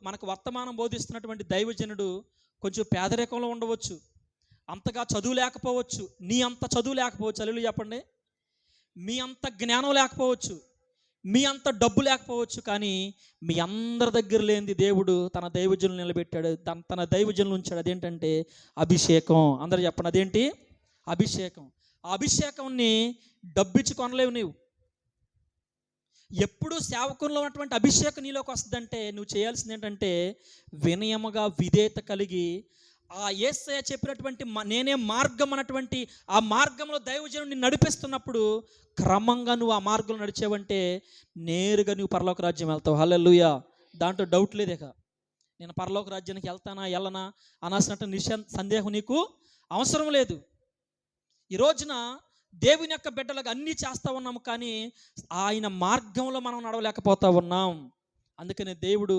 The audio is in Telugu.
మనకు వర్తమానం బోధిస్తున్నటువంటి దైవజనుడు కొంచెం పేదరికంలో ఉండవచ్చు, అంతగా చదువు లేకపోవచ్చు, నీ అంత చదువు లేకపోవచ్చు, హల్లెలూయా చెప్పండి. మీ అంత జ్ఞానం లేకపోవచ్చు, మీ అంత డబ్బు లేకపోవచ్చు, కానీ మీ అందరి దగ్గర లేనిది దేవుడు తన దైవజనులు నిలబెట్టాడు, తన దైవజనులు ఉంచాడు. అదేంటంటే అభిషేకం. అందరూ చెప్పండి, అదేంటి? అభిషేకం. ఆ అభిషేకంని డబ్బిచ్చి కొనలేవు నీవు. ఎప్పుడు సేవకుల్లో ఉన్నటువంటి అభిషేకం నీలోకి వస్తుందంటే నువ్వు చేయాల్సింది ఏంటంటే వినయముగా విధేయత కలిగి ఆ యేసయ్య చెప్పినటువంటి నేనే మార్గం అన్నటువంటి ఆ మార్గంలో దైవజనుడిని నడిపిస్తున్నప్పుడు క్రమంగా నువ్వు ఆ మార్గంలో నడిచావంటే నేరుగా నువ్వు పరలోక రాజ్యం వెళ్తావు. హల్లెలూయా. దాంట్లో డౌట్ లేదు. ఇక నేను పరలోక రాజ్యానికి వెళ్తానా వెళ్ళనా అనాల్సినట్టు సందేహం నీకు అవసరం లేదు. ఈ రోజున దేవుని యొక్క బిడ్డలకు అన్నీ చేస్తూ ఉన్నాము, కానీ ఆయన మార్గంలో మనం నడవలేకపోతా ఉన్నాం. అందుకని దేవుడు